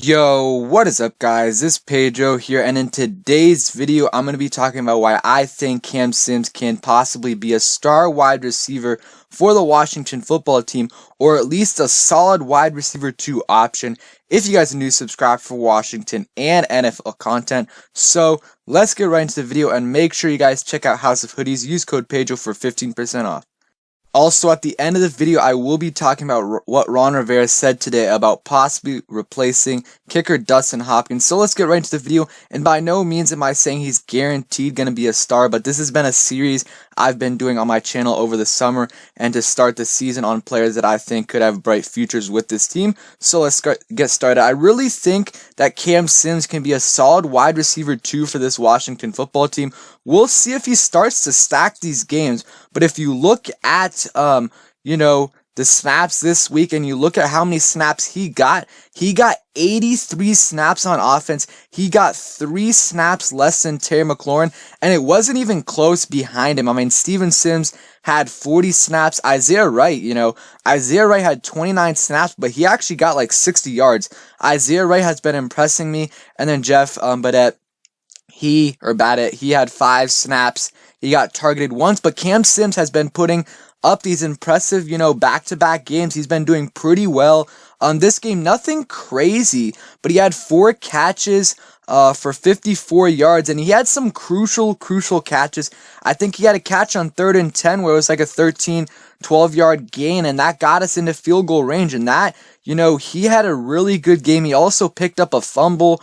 Yo, what is up guys? This is Pedro here, and in today's video I'm going to be talking about why I think Cam Sims can possibly be a star wide receiver for the Washington football team, or at least a solid wide receiver 2 option. If you guys are new, subscribe for Washington and NFL content. So let's get right into the video, and make sure you guys check out House of Hoodies. Use code Pedro for 15% off. Also, at the end of the video, I will be talking about what Ron Rivera said today about possibly replacing kicker Dustin Hopkins. So let's get right into the video. And by no means am I saying he's guaranteed going to be a star, but this has been a series I've been doing on my channel over the summer and to start the season on players that I think could have bright futures with this team. So let's get started. I really think that Cam Sims can be a solid wide receiver 2 for this Washington football team. We'll see if he starts to stack these games, but if you look at the snaps this week and you look at how many snaps he got 83 snaps on offense. He got 3 snaps less than Terry McLaurin, and it wasn't even close behind him. I mean, Steven Sims had 40 snaps. Isaiah Wright had 29 snaps, but he actually got like 60 yards. Isaiah Wright has been impressing me, and then Jeff Badette, he had 5 snaps. He got targeted once, but Cam Sims has been putting up these impressive, back-to-back games. He's been doing pretty well. This game, nothing crazy, but he had 4 catches for 54 yards, and he had some crucial catches. I think he had a catch on 3rd and 10 where it was like a 12-yard gain, and that got us into field goal range, and that, he had a really good game. He also picked up a fumble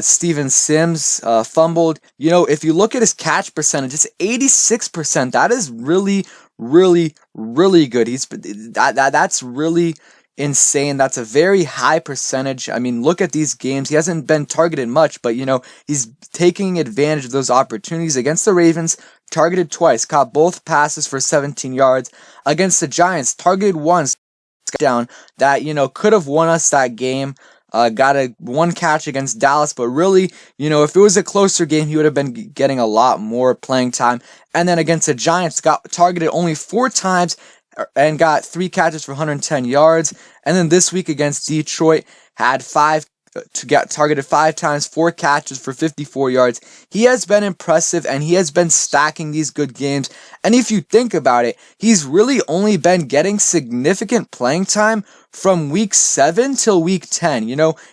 Steven Sims fumbled. If you look at his catch percentage, it's 86%. That is really good. That's really insane. That's a very high percentage. I mean, look at these games. He hasn't been targeted much, but he's taking advantage of those opportunities. Against the Ravens, targeted twice, caught both passes for 17 yards. Against the Giants, targeted once, down that could have won us that game. Got a 1 catch against Dallas, but really, if it was a closer game, he would have been getting a lot more playing time. And then against the Giants, got targeted only 4 times and got 3 catches for 110 yards. And then this week against Detroit, had 5 to get targeted 5 times, 4 catches for 54 yards. He has been impressive, and he has been stacking these good games. And if you think about it, he's really only been getting significant playing time from week 7 till week 10.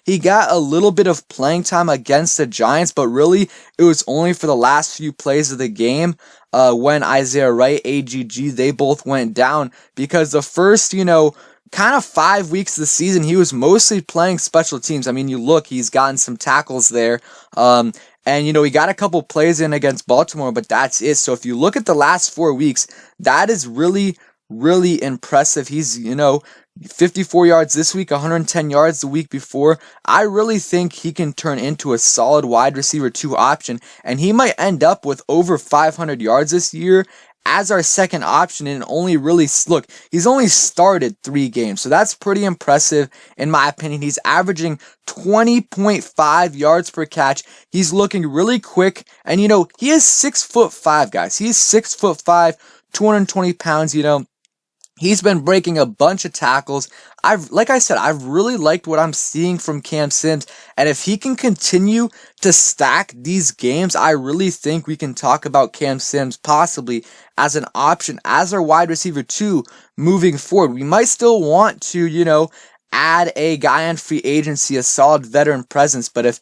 He got a little bit of playing time against the Giants, but really it was only for the last few plays of the game when Isaiah Wright, AGG, they both went down, because the first, kind of 5 weeks of the season, he was mostly playing special teams. I mean, he's gotten some tackles there. And, he got a couple plays in against Baltimore, but that's it. So if you look at the last 4 weeks, that is really impressive. He's, 54 yards this week, 110 yards the week before. I really think he can turn into a solid wide receiver 2 option, and he might end up with over 500 yards this year as our second option, and he's only started 3 games, so that's pretty impressive in my opinion. He's averaging 20.5 yards per catch. He's looking really quick, and he is 6'5", guys. He's 6'5", 220 pounds. He's been breaking a bunch of tackles. I've really liked what I'm seeing from Cam Sims, and if he can continue to stack these games, I really think we can talk about Cam Sims possibly as an option, as our wide receiver 2 moving forward. We might still want to, add a guy on free agency, a solid veteran presence, but if,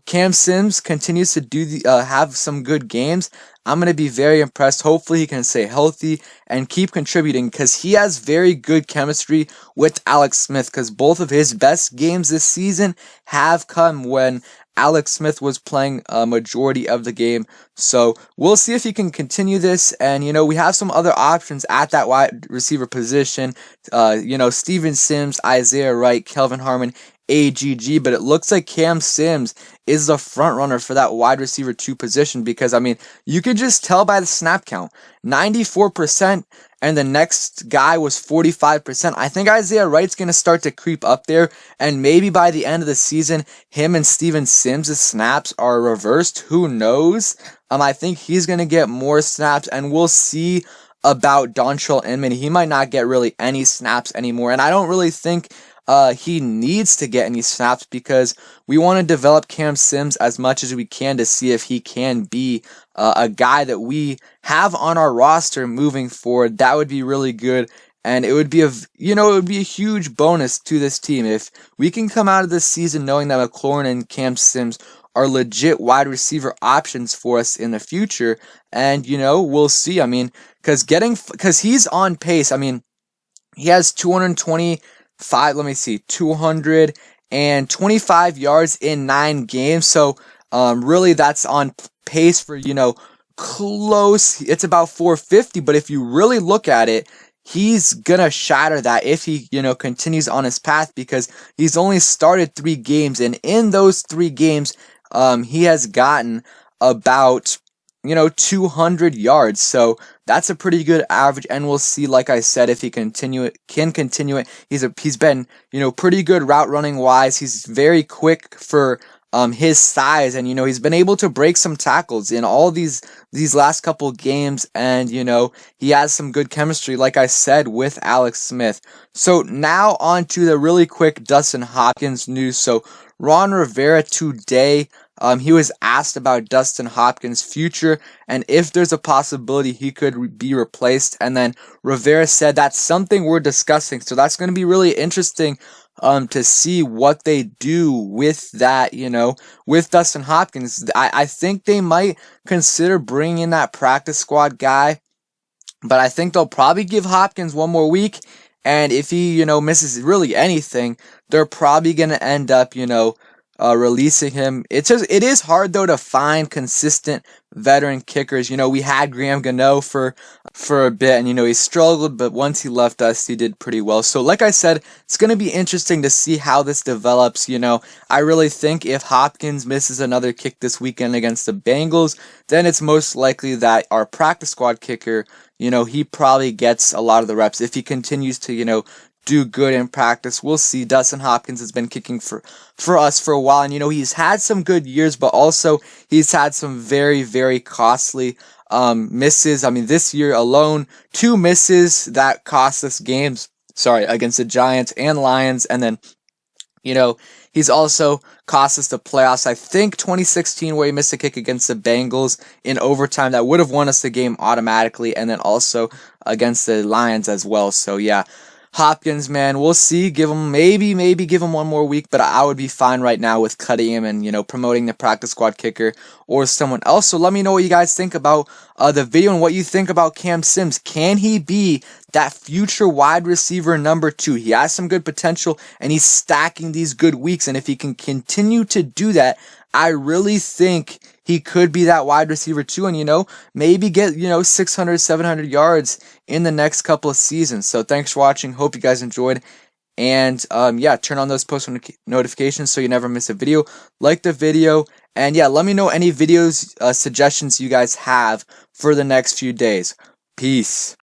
Cam Sims continues to have some good games, I'm going to be very impressed. Hopefully he can stay healthy and keep contributing, because he has very good chemistry with Alex Smith, because both of his best games this season have come when Alex Smith was playing a majority of the game. So we'll see if he can continue this. And, we have some other options at that wide receiver position. Steven Sims, Isaiah Wright, Kelvin Harmon, AGG, but it looks like Cam Sims is the front runner for that wide receiver 2 position, because you could just tell by the snap count, 94%, and the next guy was 45%. I think Isaiah Wright's going to start to creep up there, and maybe by the end of the season, him and Steven Sims' snaps are reversed. Who knows? I think he's going to get more snaps, and we'll see about Dontrell Inman. He might not get really any snaps anymore, and I don't really think he needs to get any snaps because we want to develop Cam Sims as much as we can to see if he can be a guy that we have on our roster moving forward. That would be really good. And it would be it would be a huge bonus to this team if we can come out of this season knowing that McLaurin and Cam Sims are legit wide receiver options for us in the future. And, we'll see. I mean, because he's on pace. I mean, he has 225 yards in 9 games. So, really that's on pace for, close. It's about 450. But if you really look at it, he's gonna shatter that if he, continues on his path because he's only started 3 games. And in those 3 games, he has gotten about 200 yards. So that's a pretty good average, and we'll see, like I said, if he can continue it. He's been, pretty good route running wise. He's very quick for his size, and he's been able to break some tackles in all these last couple games, and he has some good chemistry, like I said, with Alex Smith. So now on to the really quick Dustin Hopkins news. So Ron Rivera today, he was asked about Dustin Hopkins' future and if there's a possibility he could be replaced. And then Rivera said that's something we're discussing. So that's going to be really interesting to see what they do with that, with Dustin Hopkins. I think they might consider bringing in that practice squad guy, but I think they'll probably give Hopkins one more week. And if he, misses really anything, they're probably going to end up, releasing him. It is hard though to find consistent veteran kickers. We had Graham Gano for a bit, and he struggled, but once he left us, he did pretty well. So like I said, it's going to be interesting to see how this develops. I really think if Hopkins misses another kick this weekend against the Bengals, then it's most likely that our practice squad kicker, he probably gets a lot of the reps if he continues to, do good in practice. We'll see. Dustin Hopkins has been kicking for us for a while, and he's had some good years, but also he's had some very, very costly misses. I mean, this year alone, 2 misses that cost us games. Against the Giants and Lions, and then he's also cost us the playoffs. I think 2016 where he missed a kick against the Bengals in overtime that would have won us the game automatically, and then also against the Lions as well. So yeah, Hopkins, man, we'll see. Give him maybe give him one more week, but I would be fine right now with cutting him and promoting the practice squad kicker or someone else. So let me know what you guys think about the video and what you think about Cam Sims. Can he be that future wide receiver number 2? He has some good potential, and he's stacking these good weeks. And if he can continue to do that, I really think he could be that wide receiver 2 and, maybe get, 600, 700 yards in the next couple of seasons. So thanks for watching. Hope you guys enjoyed. And, turn on those post notifications so you never miss a video. Like the video. And, let me know any videos, suggestions you guys have for the next few days. Peace.